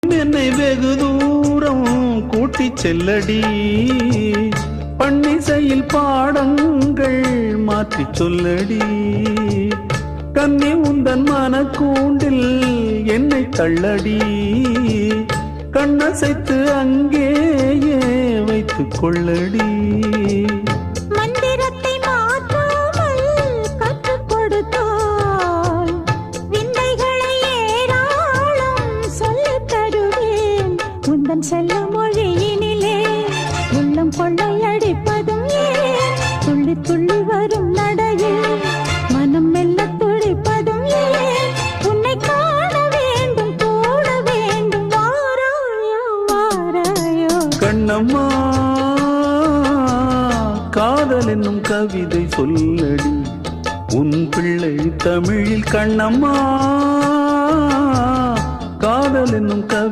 என்னை வெகு தூரம் கூட்டிச் செல்லடி, பன்னிசையில் பாடங்கள் மாற்றி சொல்லடி. கன்னி உந்தன் மனக்கூண்டில் என்னை தள்ளடி, கண்ணசைத்து அங்கேயே வைத்துக் கொள்ளடி. மந்திரத்தை மாற்றாமல் கற்றுக் கொடுத்தால் விந்தைகளை ஏராளம் சொல்லித் தருவேன். உந்தன் செல்ல மொழியினிலே உள்ளம் கொள்ளையடிப்பதும் ஏன்? துள்ளி துள்ளி வரும் நடையில் மனம் மெல்ல துடிப்பதும் ஏன்? உன்னை காண வேண்டும், கூட வேண்டும், வாராயோ வாராயோ. கண்ணம்மா, காதல் என்னும் கவிதை சொல்லடி, உன் பிள்ளை தமிழில். கண்ணம்மா, காதல் என்னும் கவிதை